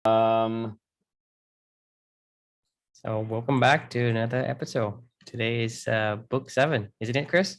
Um, So welcome back to another episode. Today is book 7, isn't it, Chris?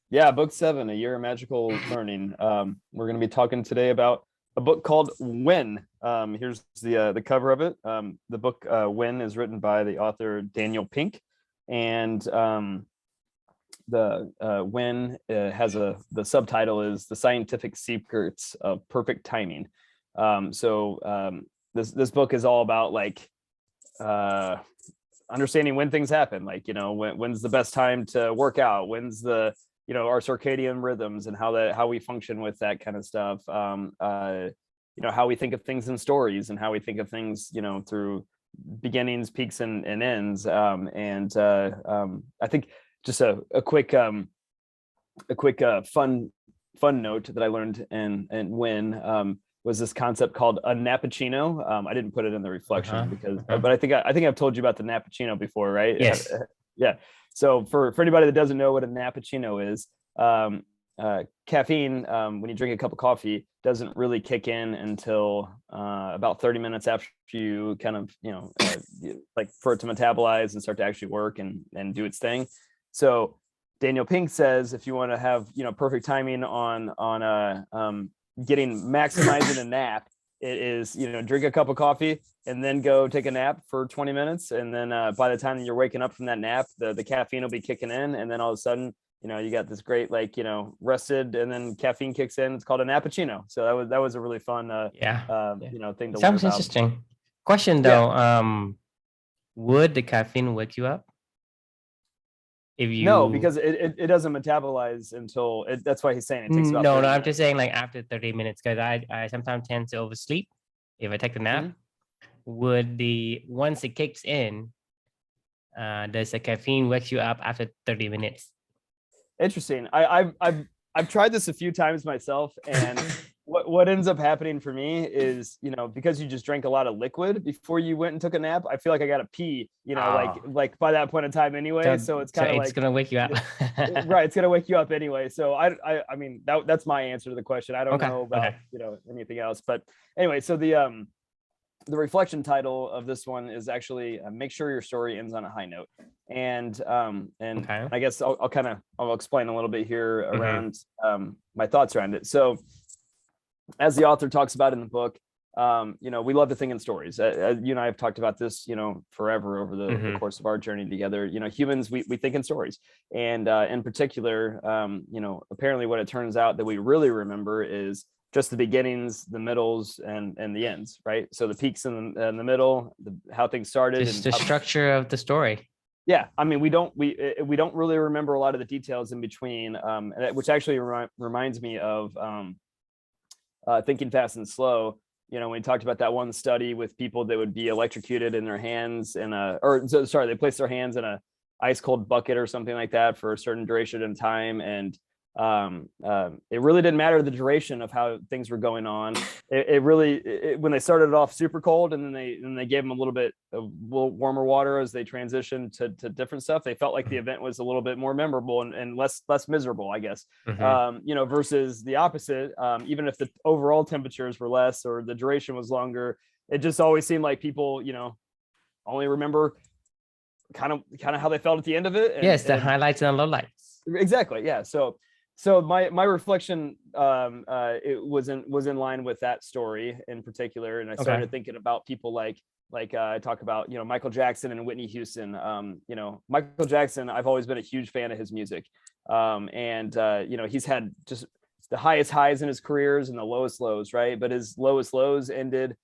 yeah, book 7, A Year of Magical Learning. We're going to be talking today about a book called When. Here's the cover of it. The book When is written by the author Daniel Pink, and the When has the subtitle is The Scientific Secrets of Perfect Timing. This book is all about uh, understanding when things happen, when's the best time to work out, when's our circadian rhythms and how we function with that kind of stuff. How we think of things in stories and how we think of things through beginnings, peaks, and ends. I think just a quick fun note that I learned and when was this concept called a nappuccino. I didn't put it in the reflection but I think I've told you about the nappuccino before, right? Yes. Yeah. So for anybody that doesn't know what a nappuccino is, caffeine, when you drink a cup of coffee, doesn't really kick in until about 30 minutes after you kind of, like for it to metabolize and start to actually work and do its thing. So Daniel Pink says if you want to have perfect timing on maximizing a nap, it is drink a cup of coffee and then go take a nap for 20 minutes, and then by the time you're waking up from that nap, the caffeine will be kicking in, and then all of a sudden you got this great rested, and then caffeine kicks in. It's called a nappuccino. So that was a really fun thing to learn Sounds about. interesting. Question though, would the caffeine wake you up? If you No, because it doesn't metabolize until that's why he's saying it takes about no, 30 I'm minutes. just saying like after 30 minutes, because I sometimes tend to oversleep if I take the nap. Would once it kicks in, does the caffeine wake you up after 30 minutes? Interesting. I've tried this a few times myself, and what ends up happening for me is because you just drank a lot of liquid before you went and took a nap, I feel like I gotta pee like by that point in time anyway, so it's kind of it's gonna wake you up. right, it's gonna wake you up anyway. So I mean that's my answer to the question. I don't know about anything else, but anyway, so the reflection title of this one is actually make sure your story ends on a high note. And I guess I'll explain a little bit here around my thoughts around it. So as the author talks about in the book, we love to think in stories. You and I have talked about this, forever over the course of our journey together. Humans, we think in stories, and in particular, apparently what it turns out that we really remember is just the beginnings, the middles, and the ends, right? So the peaks in the middle, how things started, just the structure of the story. Yeah, I mean, we don't really remember a lot of the details in between, which actually reminds me of Thinking Fast and Slow. When we talked about that one study with people that would be electrocuted in their hands they place their hands in a ice cold bucket or something like that for a certain duration of time, and it really didn't matter the duration of how things were going on. It really when they started off super cold, and then they gave them a little bit of warmer water as they transitioned to different stuff, they felt like the event was a little bit more memorable and less miserable, I guess. Versus the opposite. Even if the overall temperatures were less or the duration was longer, it just always seemed like people only remember kind of how they felt at the end of it. The highlights and lowlights. Exactly. Yeah. So my reflection it was in line with that story in particular, and I started thinking about people like I talk about Michael Jackson and Whitney Houston. Michael Jackson, I've always been a huge fan of his music, and he's had just the highest highs in his careers and the lowest lows, right? But his lowest lows ended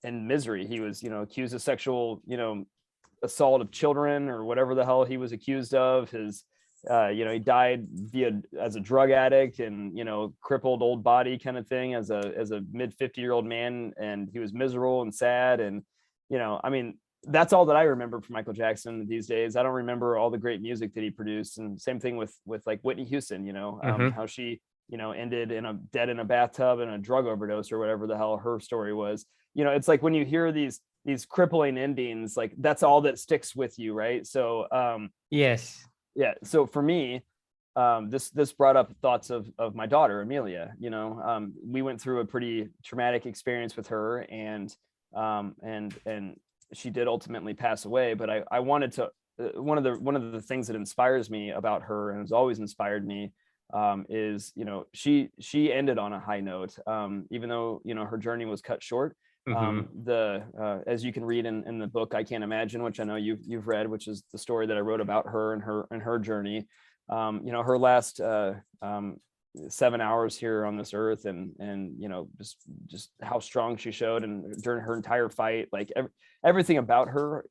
in misery. He was accused of sexual assault of children or whatever the hell he was accused of. His he died as a drug addict and crippled old body kind of thing as a mid 50-year-old man, and he was miserable and sad. And I mean, that's all that I remember from Michael Jackson these days. I don't remember all the great music that he produced. And same thing with like Whitney Houston, how she ended dead in a bathtub and a drug overdose or whatever the hell her story was. It's like when you hear these crippling endings, like that's all that sticks with you, right? So yes. Yeah. So for me, this brought up thoughts of my daughter, Amelia. We went through a pretty traumatic experience with her, and and she did ultimately pass away. But I wanted to, one of the things that inspires me about her and has always inspired me, is, you know, she ended on a high note, even though, you know, her journey was cut short. As you can read in the book I Can't Imagine, which I know you've read, which is the story that I wrote about her and her journey. You know, her last 7 hours here on this earth, and you know, just how strong she showed, and during her entire fight, like everything about her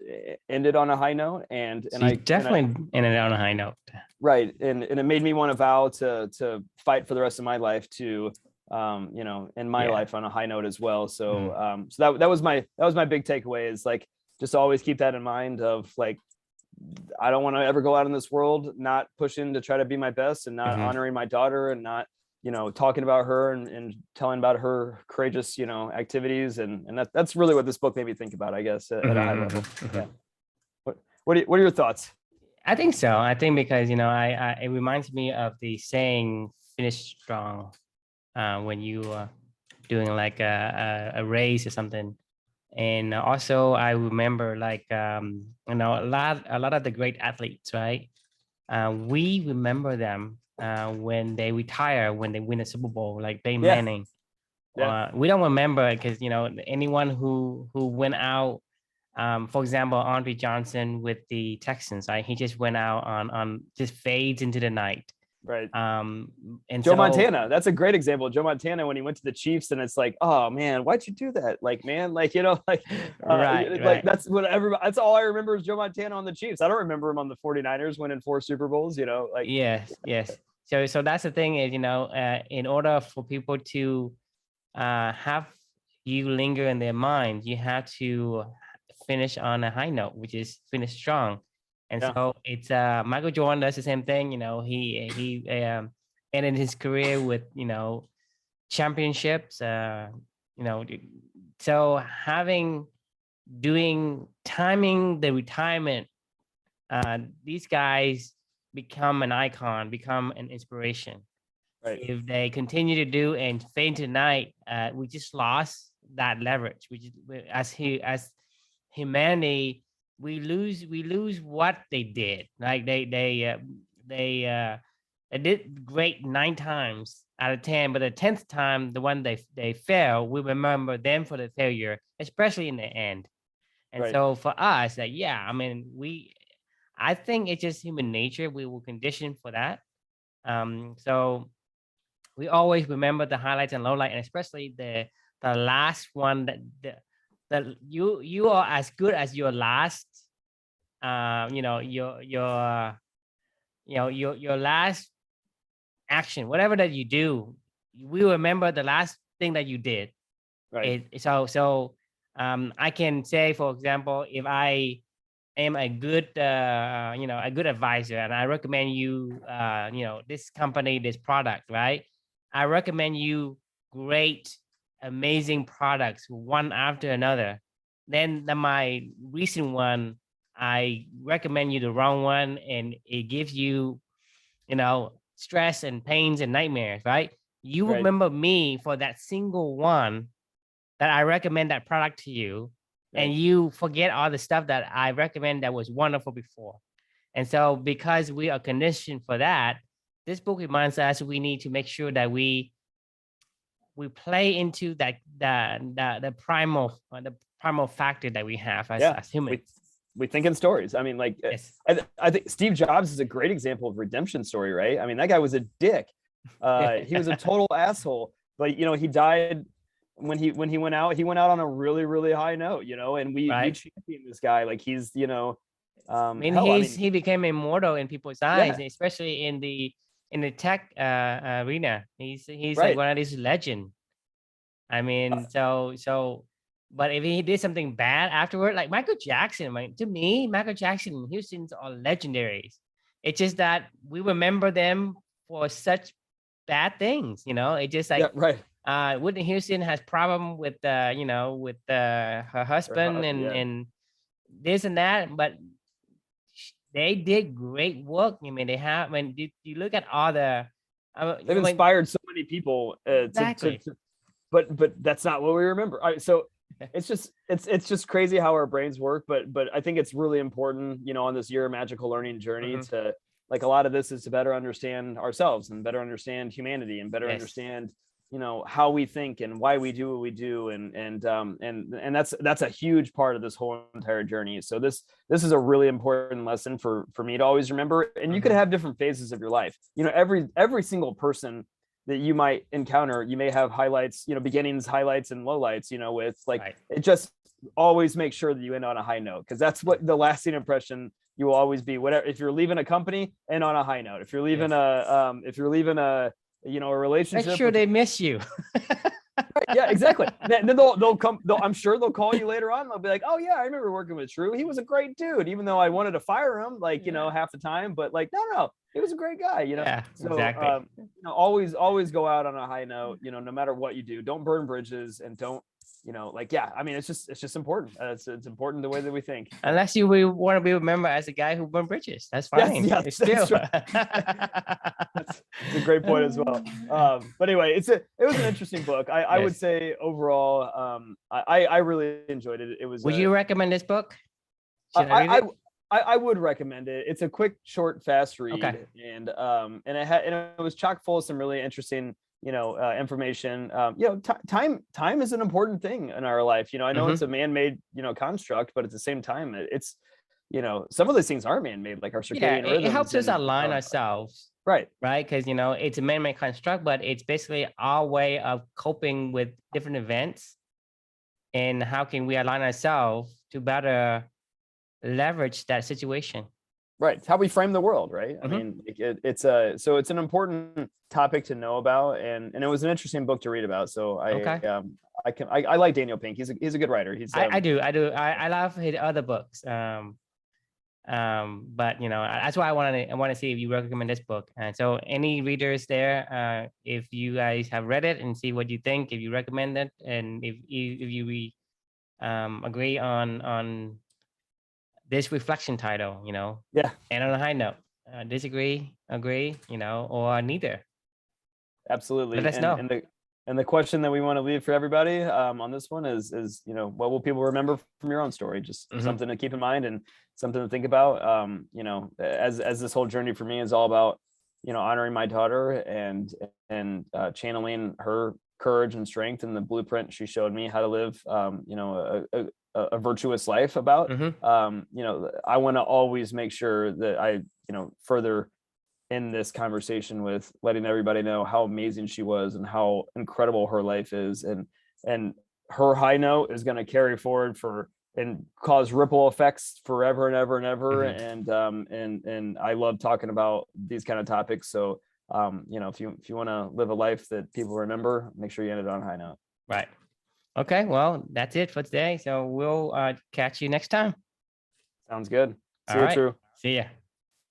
ended on a high note, and I definitely ended on a high note. Right, and it made me want to vow to fight for the rest of my life to, you know, end my life on a high note as well. So so that was my big takeaway, is like, just always keep that in mind of like, I don't want to ever go out in this world not pushing to try to be my best, and not honoring my daughter, and not, you know, talking about her and telling about her courageous, you know, activities. And that's really what this book made me think about, I guess, at a high level. Yeah. What are your thoughts? I think so. I think because, you know, it reminds me of the saying, finish strong, when you doing like a race or something. And also I remember like, you know, a lot of the great athletes, right? We remember them when they retire, when they win a Super Bowl, like Peyton Manning. We don't remember because, you know, anyone who went out, for example, Andre Johnson with the Texans, right? He just went out on just fades into the night. Right. And Joe Montana, that's a great example. Joe Montana, when he went to the Chiefs, and it's like, oh man, why'd you do that? Like, man, like, you know, like, like that's what everybody, that's all I remember is Joe Montana on the Chiefs. I don't remember him on the 49ers winning 4 Super Bowls, you know, like. Yes. So that's the thing is, you know, in order for people to have you linger in their mind, you have to finish on a high note, which is finish strong. And so it's Michael Jordan does the same thing. You know, he ended his career with, you know, championships. You know, so timing the retirement, these guys become an icon, become an inspiration. Right. If they continue to do and fade tonight, we just lost that leverage. We just, as humanity, we lose what they did. Like they did great 9 times out of 10, but the 10th time, the one they fail, we remember them for the failure, especially in the end. And so for us, like, yeah, I mean, I think it's just human nature. We will condition for that. So we always remember the highlights and lowlights, and especially the last one, that you are as good as your last, you know, your last action, whatever that you do, we remember the last thing that you did. Right. So I can say, for example, if I am a good, you know, a good advisor, and I recommend you, you know, this company, this product, right? I recommend you great, amazing products, one after another. Then my recent one, I recommend you the wrong one, and it gives you, you know, stress and pains and nightmares, right? You remember me for that single one that I recommend that product to you, and you forget all the stuff that I recommend that was wonderful before. And so because we are conditioned for that, this book reminds us we need to make sure that we play into that the primal factor that we have as humans. We think in stories. I mean, like, I think Steve Jobs is a great example of redemption story, right? I mean, that guy was a dick. He was a total asshole, but you know, he died when he went out. He went out on a really, really high note, you know, and we champion this guy. Like, he's, you know, he became immortal in people's eyes, especially in the tech arena. He's like one of these legend. I mean, but if he did something bad afterward, like Michael Jackson, to me, Michael Jackson and Houston's are legendaries. It's just that we remember them for such bad things, you know. It just like Whitney Houston has problem with you know, with her husband and this and that, but they did great work. I mean, they have. When you look at all the, they've inspired so many people. But that's not what we remember. All right, so it's just crazy how our brains work, but I think it's really important, on this year of magical learning journey to, like, a lot of this is to better understand ourselves and better understand humanity and better understand, how we think and why we do what we do. And that's a huge part of this whole entire journey. So this is a really important lesson for me to always remember. And you could have different phases of your life. Every single person that you might encounter, you may have highlights, beginnings, highlights, and lowlights, with like, it just always make sure that you end on a high note, because that's what the lasting impression you will always be. Whatever, if you're leaving a company, and on a high note. If you're leaving a relationship, make sure they miss you. Yeah, exactly. Then they'll come. I'm sure they'll call you later on. They'll be like, "Oh yeah, I remember working with Drew. He was a great dude, even though I wanted to fire him, like, half the time. But like, no, he was a great guy. Yeah, so, exactly. Always go out on a high note. No matter what you do, don't burn bridges, and don't, I mean, it's just important. It's important the way that we think. Unless you want to be remembered as a guy who burned bridges, that's fine. Yes, that's right. That's a great point as well. But anyway, it was an interesting book. I would say overall, I really enjoyed it. It was. Would you recommend this book? I would recommend it. It's a quick, short, fast read, and it was chock full of some really interesting, information. Time is an important thing in our life. I know it's a man-made, construct, but at the same time, it's, some of those things are man-made, like our circadian rhythms. It helps us align ourselves. Right. Because, it's a man-made construct, but it's basically our way of coping with different events, and how can we align ourselves to better leverage that situation. Right. It's how we frame the world, right? I mean, so it's an important topic to know about, and it was an interesting book to read about. So I like Daniel Pink. He's a good writer. I do. I love his other books. But that's why I want to see if you recommend this book. And so any readers there, if you guys have read it and see what you think, if you recommend it, and if you agree on this reflection title, and on a high note, disagree, agree, or neither. Absolutely. Let us know. And the question that we want to leave for everybody on this one is, what will people remember from your own story? Just something to keep in mind and something to think about. As this whole journey for me is all about, honoring my daughter and channeling her courage and strength and the blueprint she showed me how to live, a virtuous life about. I want to always make sure that I, further in this conversation with letting everybody know how amazing she was and how incredible her life is, and her high note is going to carry forward and cause ripple effects forever and ever and ever. And I love talking about these kind of topics. So if you want to live a life that people remember, make sure you end it on a high note. Right. Okay, well, that's it for today. So we'll catch you next time. Sounds good. See you, Drew. See ya.